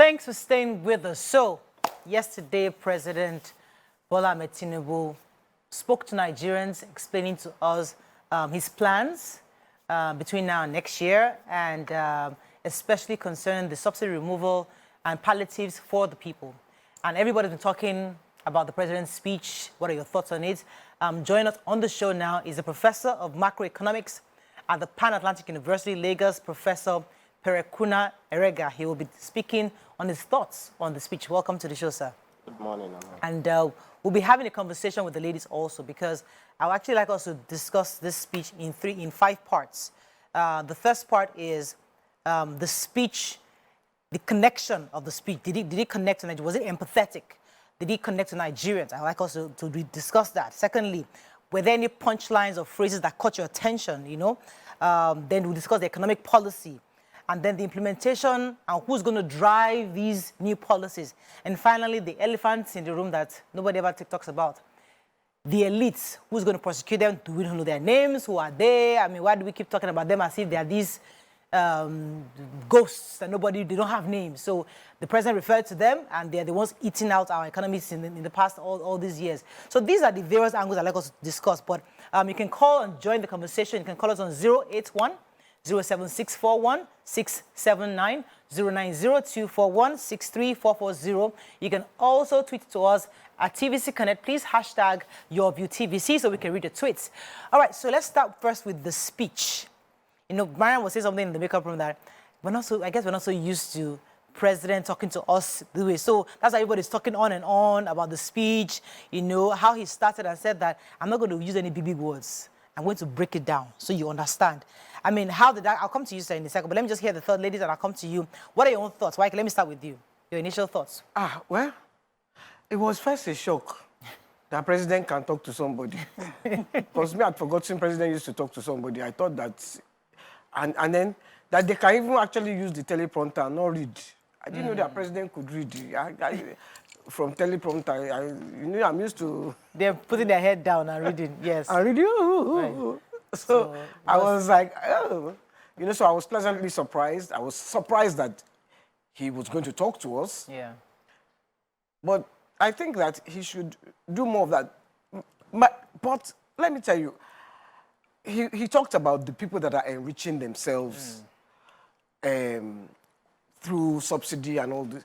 Thanks for staying with us. So, yesterday, President Bola Ahmed Tinubu spoke to Nigerians, explaining to us his plans between now and next year, and especially concerning the subsidy removal and palliatives for the people. And everybody's been talking about the president's speech. What are your thoughts on it? Joining us on the show now is a professor of macroeconomics at the Pan-Atlantic University, Lagos, Professor Perekuna Erega. He will be speaking on his thoughts on the speech. Welcome to the show, sir. Good morning, Anna. And we'll be having a conversation with the ladies also, because I would actually like us to discuss this speech in 5 parts. The first part is the speech, the connection of the speech. Did it connect to Nigeria? Was it empathetic? Did it connect to Nigerians? I'd like us to discuss that. Secondly, were there any punchlines or phrases that caught your attention, you know? Then we'll discuss the economic policy, and then the implementation and who's going to drive these new policies. And finally, the elephants in the room that nobody ever talks about. The elites, who's going to prosecute them? Do we know their names? Who are they? I mean, why do we keep talking about them as if they are these ghosts that they don't have names? So the president referred to them, and they're the ones eating out our economies in the past all these years. So these are the various angles I'd like us to discuss. But you can call and join the conversation. You can call us on 081 07641 679 090241 63440. You can also tweet to us at TVC Connect. Please hashtag YourView TVC so we can read the tweets. All right, so let's start first with the speech. You know, Mariam was saying something in the makeup room that I guess we're not so used to president talking to us the way. So that's why everybody's talking on and on about the speech, you know, how he started and said that I'm not going to use any big words. I'm going to break it down so you understand. I mean, how did that? I'll come to you, sir, in a second, but let me just hear the third ladies and I'll come to you. What are your own thoughts? Let me start with you. Your initial thoughts. Well, it was first a shock that president can talk to somebody. Because me, I'd forgotten president used to talk to somebody. I thought that, and then that they can even actually use the teleprompter and not read. I didn't know that president could read. From teleprompter, you know, I'm used to... They're putting their head down and reading, yes. And reading, Right. So I was like, oh. You know, so I was pleasantly surprised. I was surprised that he was going to talk to us. Yeah. But I think that he should do more of that. But let me tell you, he talked about the people that are enriching themselves through subsidy and all this.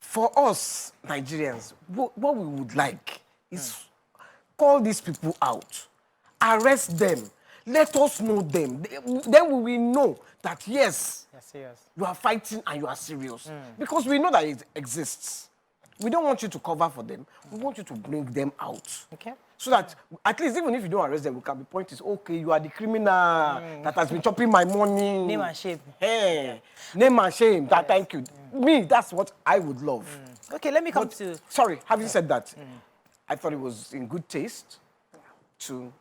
For us, Nigerians, what we would like is call these people out, arrest them, let us know them. Then we will know that, yes, you are fighting and you are serious. Because we know that it exists. We don't want you to cover for them. We want you to bring them out. Okay. So that, at least even if you don't arrest them, we can be pointing, okay, you are the criminal that has been chopping my money. Name and shame. Hey, name and shame. That, thank you. Me, that's what I would love. Okay, let me come to... Sorry, having said that, I thought it was in good taste to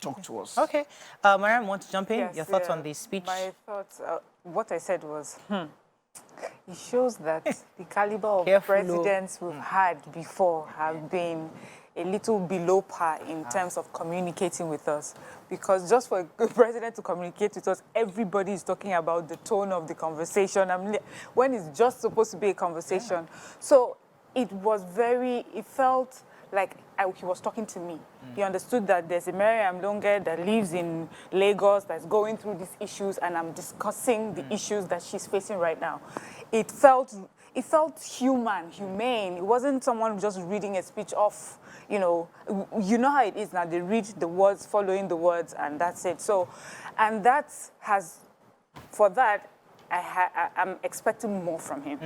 talk to us. Okay. Mariam, want to jump in? Yes, your thoughts on the speech? My thoughts, what I said was, it shows that the caliber of presidents we've had before have been a little below par in terms of communicating with us. Because just for a good president to communicate with us, everybody is talking about the tone of the conversation. When it's just supposed to be a conversation. So it felt like he was talking to me. He understood that there's a Mariam Longe that lives in Lagos that's going through these issues, and I'm discussing the issues that she's facing right now. It felt humane. It wasn't someone just reading a speech off, you know how it is now. They read the words, following the words, and that's it. So, and for that, I'm expecting more from him.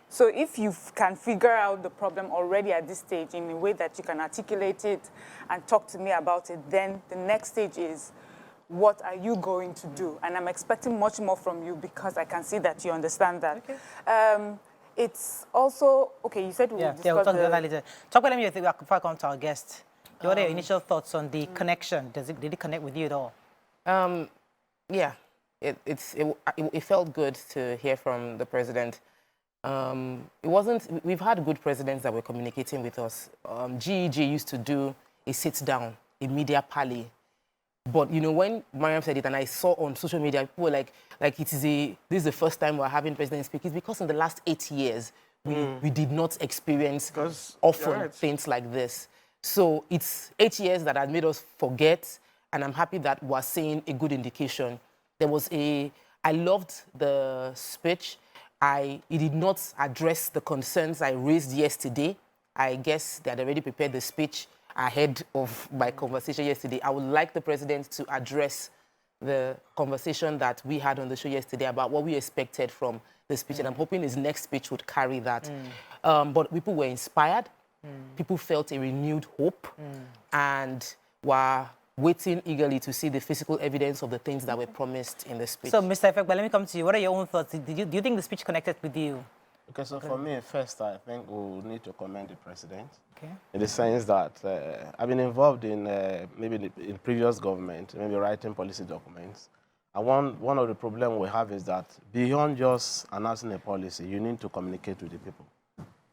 So if you can figure out the problem already at this stage in a way that you can articulate it and talk to me about it, then the next stage is, what are you going to do? And I'm expecting much more from you because I can see that you understand that. Okay. It's also, okay, you said we'll discuss we'll talk about that later. Talk about me before I come to our guest. What are your initial thoughts on the connection? Did it connect with you at all? Yeah. It felt good to hear from the president. We've had good presidents that were communicating with us. GEG used to do a sit-down, a media pally, But you know, when Mariam said it, and I saw on social media, people were like this is the first time we're having president speak. It's because in the last 8 years we did not experience often things like this. So it's 8 years that has made us forget, and I'm happy that we're seeing a good indication. I loved the speech. It did not address the concerns I raised yesterday. I guess they had already prepared the speech ahead of my conversation yesterday. I would like the president to address the conversation that we had on the show yesterday about what we expected from the speech, and I'm hoping his next speech would carry that. But people were inspired. People felt a renewed hope, and were waiting eagerly to see the physical evidence of the things that were promised in the speech. So, Mr. Efekba, let me come to you. What are your own thoughts? Do you think the speech connected with you? Okay, so for me, first, I think we'll need to commend the president. Okay. In the sense that I've been involved in maybe in previous government, maybe writing policy documents. And one of the problems we have is that beyond just announcing a policy, you need to communicate with the people.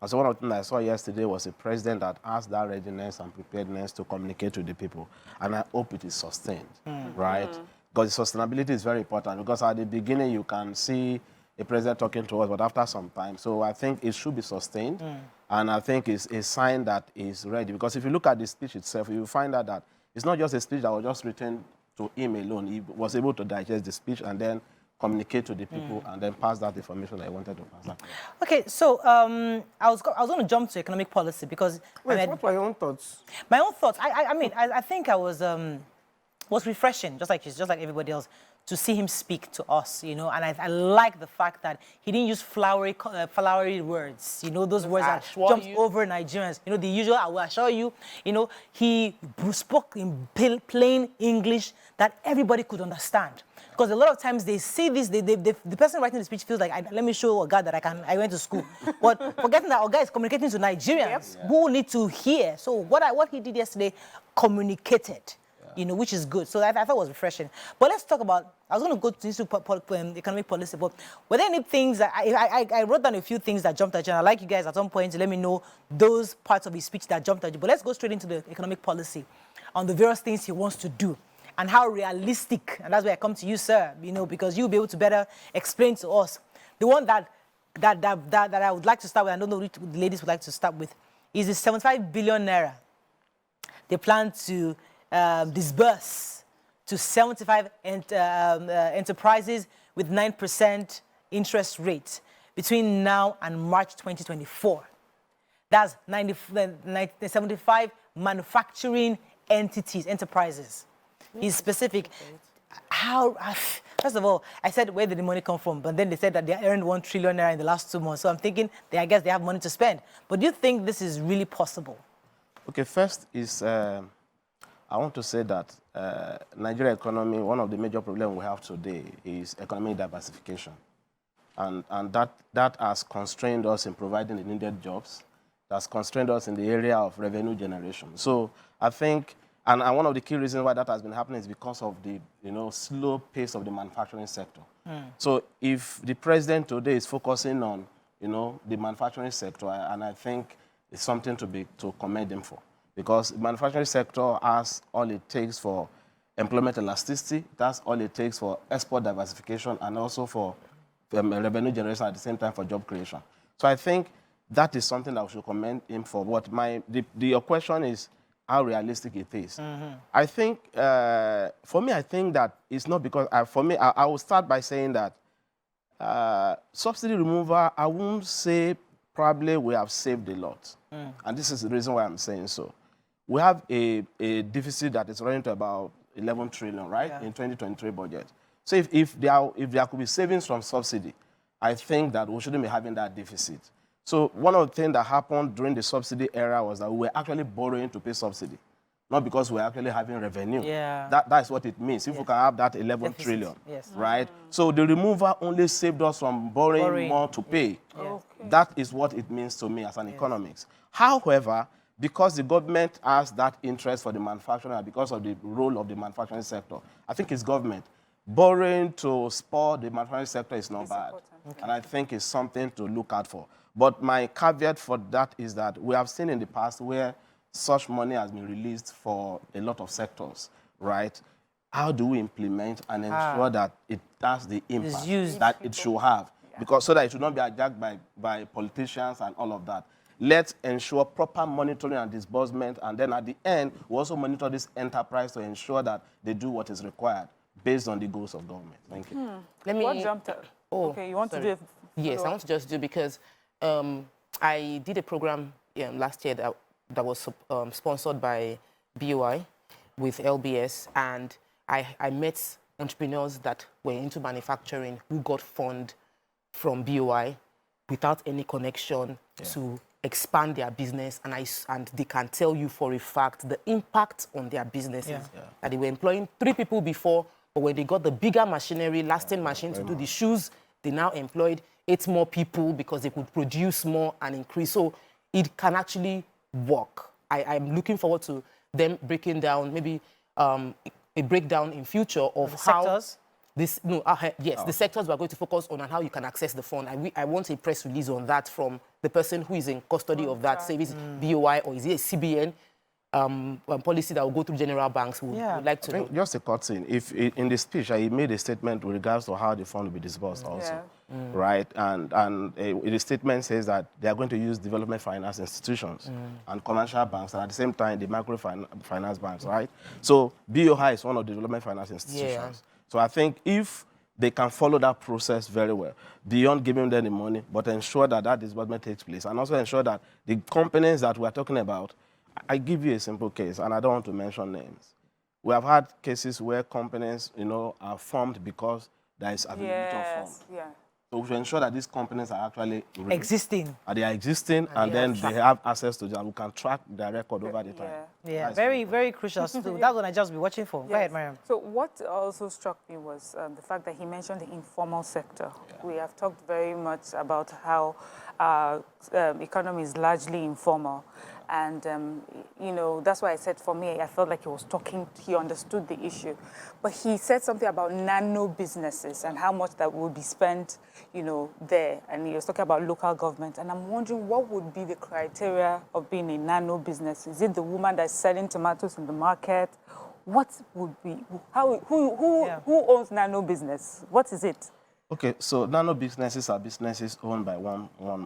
And so one of the things I saw yesterday was a president that has that readiness and preparedness to communicate with the people. And I hope it is sustained, right? Because sustainability is very important, because at the beginning you can see a president talking to us, but after some time. So I think it should be sustained. And I think it's a sign that is ready. Because if you look at the speech itself, you find out that it's not just a speech that was just written to him alone. He was able to digest the speech and then communicate to the people and then pass that information that he wanted to pass. Okay, so I was going to jump to economic policy because... Wait, what were your own thoughts? My own thoughts, I think I was refreshing, just like everybody else, to see him speak to us, you know, and I like the fact that he didn't use flowery words, you know, those words that jumps over Nigerians, you know, the usual, I will assure you, you know, he spoke in plain English that everybody could understand. Because a lot of times they see this, the person writing the speech feels like, let me show God that I went to school. But forgetting that our guy is communicating to Nigerians who need to hear. So what he did yesterday communicated. You know, which is good. So I thought it was refreshing. But let's talk about, I was going to go to economic policy, but were there any things that, I wrote down a few things that jumped at you, and I'd like you guys at some point to let me know those parts of his speech that jumped at you. But let's go straight into the economic policy on the various things he wants to do and how realistic, and that's where I come to you, sir, you know, because you'll be able to better explain to us. The one that I would like to start with, I don't know which the ladies would like to start with, is the 75 billion naira. They plan to disburse to 75 enterprises with 9% interest rate between now and March 2024. That's 75 manufacturing enterprises. He's specific. First of all, I said, where did the money come from? But then they said that they earned 1 trillion naira in the last 2 months. So I'm thinking, I guess they have money to spend. But do you think this is really possible? Okay, first is... I want to say that Nigeria economy, one of the major problems we have today is economic diversification. And that has constrained us in providing the needed jobs. That's constrained us in the area of revenue generation. So I think, and one of the key reasons why that has been happening is because of the slow pace of the manufacturing sector. So if the president today is focusing on the manufacturing sector, and I think it's something to commend him for. Because the manufacturing sector has all it takes for employment elasticity, that's all it takes for export diversification, and also for revenue generation at the same time for job creation. So I think that is something that we should commend him for. But your question is how realistic it is. I think, for me, I think that it's not because, I will start by saying that subsidy removal, I won't say probably we have saved a lot. And this is the reason why I'm saying so. We have a deficit that is running to about 11 trillion, right, in 2023 budget. So if there could be savings from subsidy, I think that we shouldn't be having that deficit. So one of the things that happened during the subsidy era was that we were actually borrowing to pay subsidy, not because we're actually having revenue. That's what it means. If we can have that 11 trillion, right? So the removal only saved us from borrowing more to pay. That is what it means to me as an economist. However, because the government has that interest for the manufacturing and because of the role of the manufacturing sector, I think it's government. Borrowing to spur the manufacturing sector is not bad. And I think it's something to look out for. But my caveat for that is that we have seen in the past where such money has been released for a lot of sectors, right? how do we implement and ensure that it has the impact used. that it should have? Because so that it should not be hijacked by politicians and all of that. Let's ensure proper monitoring and disbursement, and then at the end, we also monitor this enterprise to ensure that they do what is required based on the goals of government. Thank you. Let me. What jumped? Okay, you want to do it? Yes, I want to just do because I did a program last year that was sponsored by BOI with LBS, and I met entrepreneurs that were into manufacturing who got fund from BOI without any connection to expand their business, and they can tell you for a fact the impact on their businesses. That they were employing 3 people before, but when they got the bigger machinery, lasting machine to do the shoes, they now employed 8 more people because they could produce more and increase. So it can actually work. I'm looking forward to them breaking down, maybe a breakdown in future of how sectors? The sectors we're going to focus on and how you can access the fund. I want a press release on that from the person who is in custody of that, say it's BOI or is it a CBN policy that will go through general banks. Would like to know. Just a cut in. If in the speech, he made a statement with regards to how the fund will be disbursed also, right? And the statement says that they are going to use development finance institutions and commercial banks, and at the same time, the microfinance banks, right? So BOI is one of the development finance institutions. So I think if they can follow that process very well, beyond giving them the money, but ensure that that disbursement takes place, and also ensure that the companies that we're talking about, I give you a simple case, and I don't want to mention names. We have had cases where companies, are formed because there is availability of funds. So we should ensure that these companies are actually existing. They are existing, and then they have access to them. We can track their record over the time. Very, very crucial. So that's what I just be watching for. Go ahead, Mariam. So what also struck me was the fact that he mentioned the informal sector. We have talked very much about how our economy is largely informal. And, that's why I said for me, I felt like he understood the issue. But he said something about nano businesses and how much that would be spent, there. And he was talking about local government. And I'm wondering what would be the criteria of being a nano business? Is it the woman that's selling tomatoes in the market? What would be, who owns nano business? What is it? Okay, so nano businesses are businesses owned by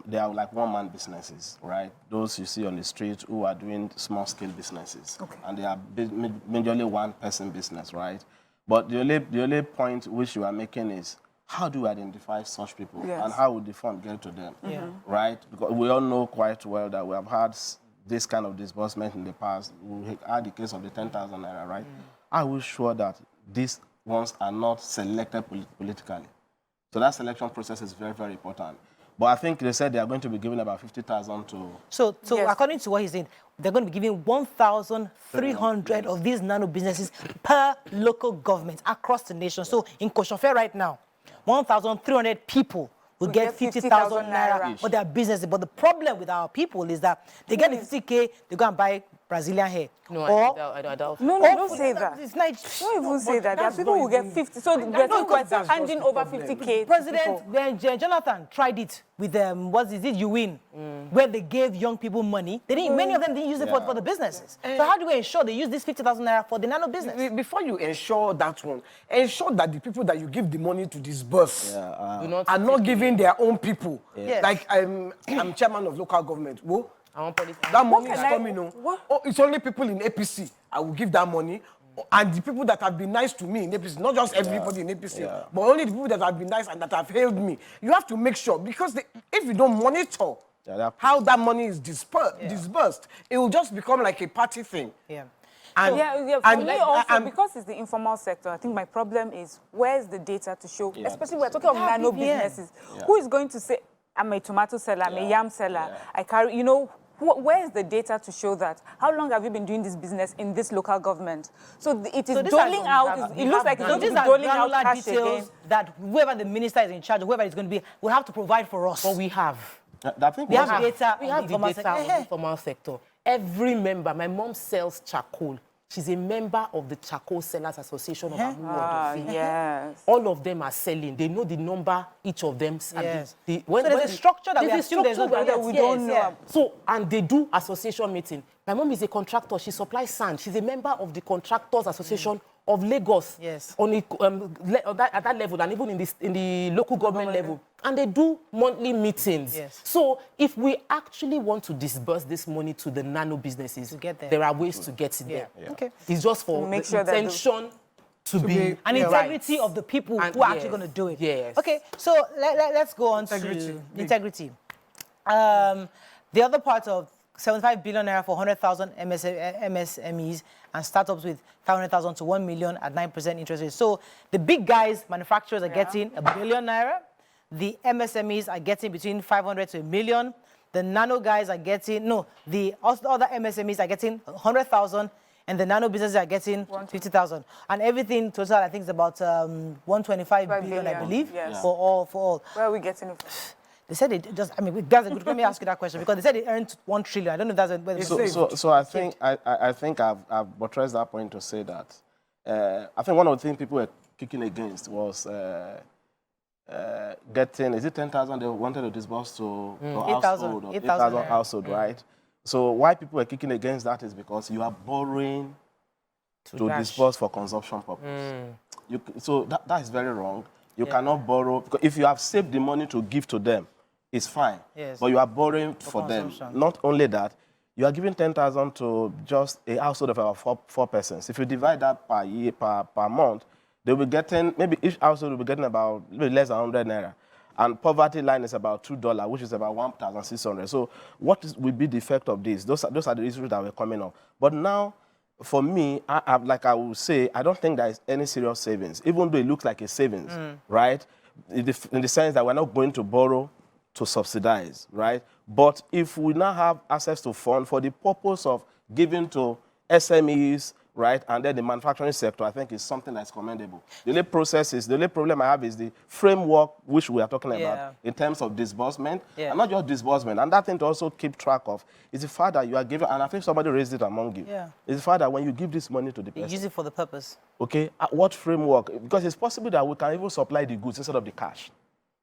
they are like one-man businesses, right? Those you see on the street who are doing small-scale businesses. Okay. And they are majorly one-person business, right? But the only point which you are making is, how do we identify such people? And how would the fund get to them, right? Because we all know quite well that we have had this kind of disbursement in the past. We had the case of the 10,000 naira, right? I will sure that these ones are not selected politically. So that selection process is very, very important. But I think they said they are going to be giving about 50,000 to... So according to what he's saying, they're going to be giving 1,300 of these nano businesses per local government across the nation. So in Koshofe right now, 1,300 people will get 50,000 naira for their businesses. But the problem with our people is that they get the 50K, they go and buy Brazilian hair. No, I don't. No, don't say that. It's not. Don't even say that. There are people who get 50. So we're talking about handing over 50K. President Jonathan tried it with what is it? You Win, where they gave young people money. They didn't. Many of them didn't use it for the businesses. So how do we ensure they use this 50,000 naira for the nano business? Before you ensure that one, ensure that the people that you give the money to disburse are not giving their own people. Like I'm chairman of local government. Whoa. That money is coming. It's only people in APC. I will give that money. And the people that have been nice to me in APC, not just everybody in APC, but only the people that have been nice and that have hailed me. You have to make sure, because if you don't monitor how that money is disbursed, it will just become like a party thing. For me also, because it's the informal sector, I think my problem is, where's the data to show, especially we're talking about nano businesses. Who is going to say, I'm a tomato seller, I'm a yam seller, I carry, where is the data to show that? How long have you been doing this business in this local government? So it is doling out, it looks like it's going to be doling out cash again. That whoever the minister is in charge, whoever it's going to be, will have to provide for us. But we have. We have data on the informal sector. Every member, my mom sells charcoal. She's a member of the Charcoal Sellers Association of Abu Yes. All of them are selling. They know the number, each of them. Yes. So there's a structure that we don't know. So, and they do association meeting. My mom is a contractor. She supplies sand. She's a member of the Contractors Association of Lagos Yes. on at that level, and even in the local government level. And they do monthly meetings. Yes. So if we actually want to disburse this money to the nano businesses, there are ways to get it there. Yeah. Okay. It's just for make the sure that intention to be and integrity of the people who are actually going to do it. Yes. Okay, so let's go on to integrity. The other part of 75 billion naira for 100,000 MSMEs and startups with 500,000 to 1 million at 9% interest rate. So the big guys, manufacturers, are getting a billion naira. The MSMEs are getting between 500 to a million. The nano guys are getting, the other MSMEs are getting 100,000. And the nano businesses are getting 50,000. And everything total, I think, is about 125 billion, I believe, for all. Where are we getting it? They said it just, I mean, guys, let me ask you that question, because they said it earned 1 trillion. I don't know if that's So I think I've buttressed that point to say that I think one of the things people were kicking against was getting, is it 10,000 they wanted to disburse to 8,000 household, right? So why people were kicking against that is because you are borrowing to disburse for consumption purpose. So that is very wrong. You cannot borrow, because if you have saved the money to give to them, it's fine. Yes. But you are borrowing for them. Not only that, you are giving 10,000 to just a household of about four persons. If you divide that per year, per month, they'll be getting, maybe each household will be getting about maybe less than 100 naira. And poverty line is about $2, which is about 1,600. So what will be the effect of this? Those are the issues that were coming up. But now, for me, like I will say, I don't think there is any serious savings, even though it looks like a savings, right? In the sense that we're not going to borrow to subsidize, right? But if we now have access to funds for the purpose of giving to SMEs, right, and then the manufacturing sector, I think is something that's commendable. The only problem I have is the framework which we are talking about in terms of disbursement, and not just disbursement. And that thing to also keep track of is the fact that you are giving, and I think somebody raised it among you, is the fact that when you give this money to the person, use it for the purpose. Okay, what framework? Because it's possible that we can even supply the goods instead of the cash.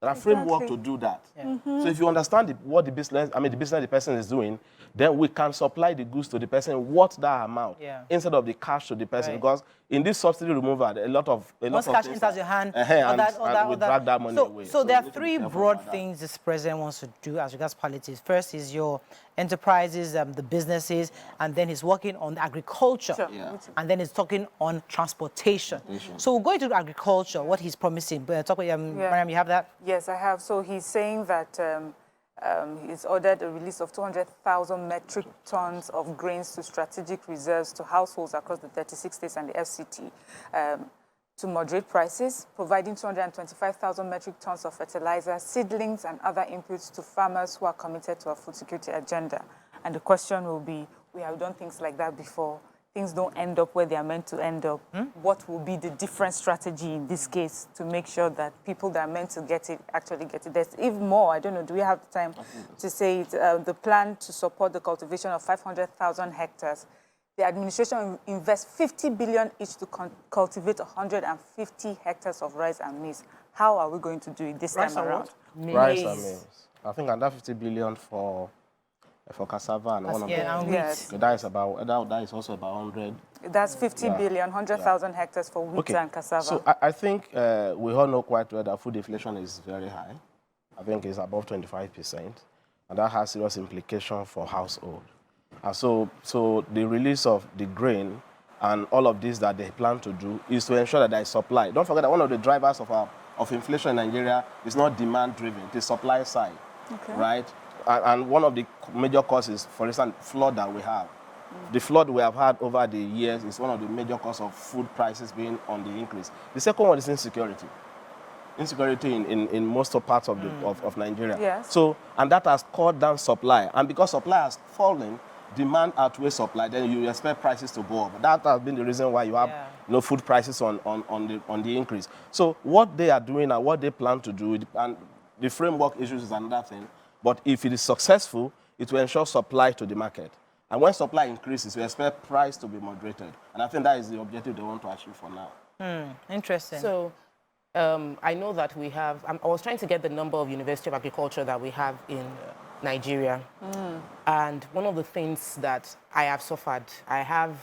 There are framework to do that. So if you understand what the business the person is doing, then we can supply the goods to the person, what that amount, instead of the cash to the person. Because in this subsidy removal, a lot of cash enters your hand, we drag that money away. So there are three broad things this president wants to do as regards palliatives. First is your enterprises, the businesses, and then he's working on agriculture, and then he's talking on transportation. So we'll go into agriculture, what he's promising. Mariam, you have that? Yes, I have. So he's saying that he's ordered a release of 200,000 metric tons of grains to strategic reserves to households across the 36 states and the FCT to moderate prices, providing 225,000 metric tons of fertilizer, seedlings, and other inputs to farmers who are committed to a food security agenda. And the question will be, we have done things like that before. Things don't end up where they are meant to end up. What will be the different strategy in this case to make sure that people that are meant to get it actually get it? There's even more. I don't know, do we have the time to say it? The plan to support the cultivation of 500,000 hectares. The administration will invest 50 billion each to cultivate 150 hectares of rice and maize. How are we going to do it this time around? Rice and maize. I think under 50 billion for cassava and one of them. Yes. That is also about 100. That's 50 billion, 100,000 hectares for wheat and cassava. So I think we all know quite well that food inflation is very high. I think it's above 25%, and that has serious implications for household. So the release of the grain and all of this that they plan to do is to ensure that there is supply. Don't forget that one of the drivers of inflation in Nigeria is not demand-driven, it is supply side, right? And one of the major causes, for instance, flood that we have. The flood we have had over the years is one of the major causes of food prices being on the increase. The second one is insecurity. Insecurity in most parts of Nigeria. Yes. So, and that has cut down supply. And because supply has fallen, demand outweighs supply, then you expect prices to go up. That has been the reason why you have food prices on the increase. So what they are doing and what they plan to do, and the framework issues is another thing. But if it is successful, it will ensure supply to the market. And when supply increases, we expect price to be moderated. And I think that is the objective they want to achieve for now. Interesting. So I know that we have, I was trying to get the number of University of Agriculture that we have in Nigeria. And one of the things that I have suffered, I have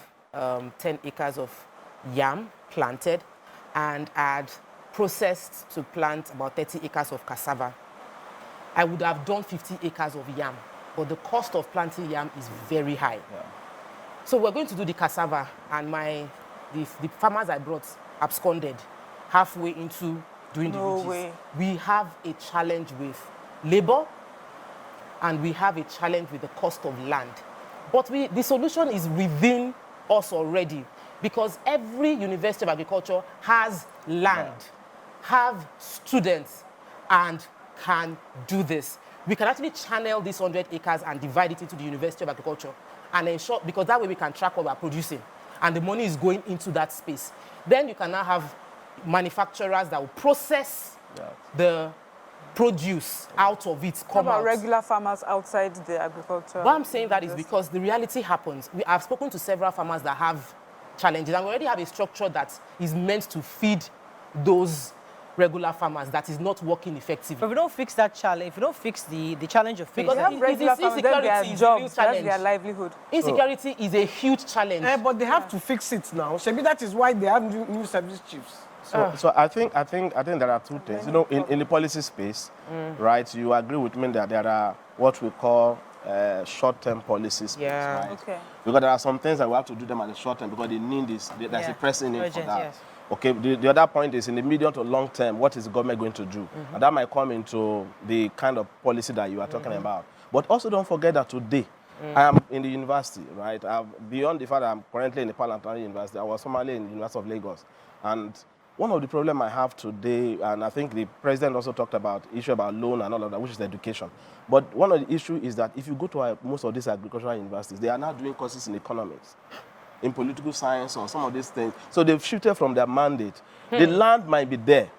10 acres of yam planted, and had processed to plant about 30 acres of cassava, I would have done 50 acres of yam. But the cost of planting yam is very high. Yeah. So we're going to do the cassava, and the farmers I brought absconded halfway into doing the ridges. Way. We have a challenge with labor, and we have a challenge with the cost of land. But the solution is within us already, because every University of Agriculture has land, have students, and can do this. We can actually channel these 100 acres and divide it into the University of Agriculture and ensure, because that way we can track what we're producing, and the money is going into that space. Then you can now have manufacturers that will process the produce out of it. How about regular farmers outside the agriculture? Why I'm saying that is because the reality happens. I've spoken to several farmers that have challenges, and we already have a structure that is meant to feed those regular farmers that is not working effectively. But if we don't fix that challenge, if we don't fix the challenge of because they have regular farmers, then their jobs, that's their livelihood. Insecurity is a huge challenge. But they have to fix it now. Maybe that is why they have new service chiefs. So I think there are two things. You know, in the policy space, right? You agree with me that there are what we call short-term policy space, right? Okay. Because there are some things that we have to do them at the short term because the need is there's a pressing need for that. Yes. Okay. The other point is in the medium to long term, what is the government going to do? And that might come into the kind of policy that you are talking about. But also don't forget that today, I am in the university, right? Beyond the fact that I'm currently in the Palliatives University, I was formerly in the University of Lagos. And one of the problems I have today, and I think the president also talked about issue about loan and all of that, which is education. But one of the issues is that if you go to most of these agricultural universities, they are now doing courses in economics, in political science, or some of these things. So they've shifted from their mandate. The land might be there,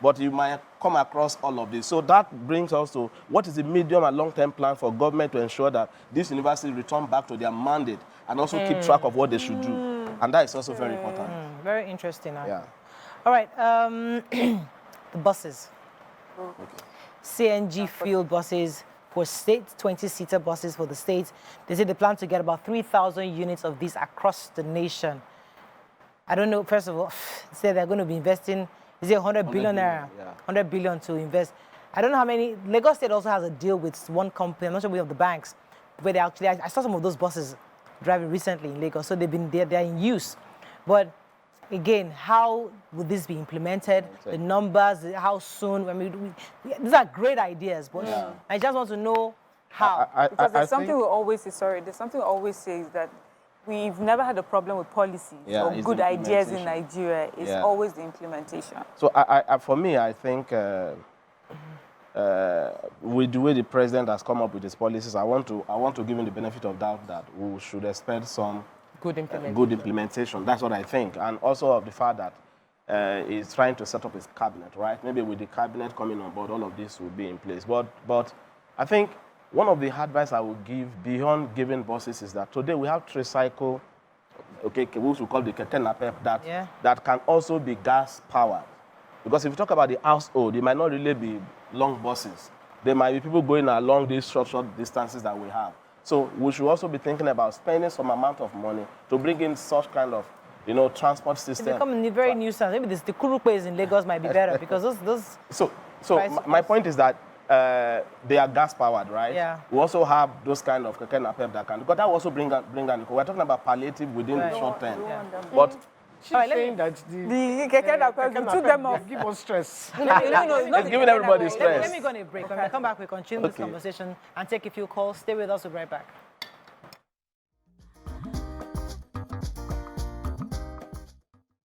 but you might come across all of this. So that brings us to what is the medium and long-term plan for government to ensure that these universities return back to their mandate and also keep track of what they should do. And that is also very important. Very interesting. Yeah. All right, the buses. CNG fuel buses for states, 20-seater buses for the states. They say they plan to get about 3,000 units of these across the nation. I don't know, first of all, say they're going to be investing, is it 100 billion naira? 100 billion to invest. I don't know how many. Lagos State also has a deal with one company, I'm not sure we have the banks, where they actually, I saw some of those buses driving recently in Lagos, so they're in use. But again, how would this be implemented? The numbers, how soon? I mean, these are great ideas, but I just want to know how. Because there's something we always say, there's something we always say is that we've never had a problem with policies or good ideas in Nigeria. It's always the implementation. So for me, I think with the way the president has come up with his policies, I want to give him the benefit of doubt that we should expect some good implementation. That's what I think. And also of the fact that he's trying to set up his cabinet, right? Maybe with the cabinet coming on board, all of this will be in place. But I think one of the advice I would give beyond giving buses is that today we have tricycle, which we call the keke napep, that can also be gas powered. Because if you talk about the household, it might not really be long buses. There might be people going along these short distances that we have. So we should also be thinking about spending some amount of money to bring in such kind of, transport system. It's becoming a very new sound. Maybe the Kurupe in Lagos might be better because those. So my point is that they are gas powered, right? Yeah. We also have those kind of keke napep that can, because that will also bring down. We're talking about palliative within the short term. But she's saying that the keke napep took them off. Give us stress. It's giving everybody stress. Let me go on a break. When we come back, we continue this conversation and take a few calls. Stay with us. We'll be right back.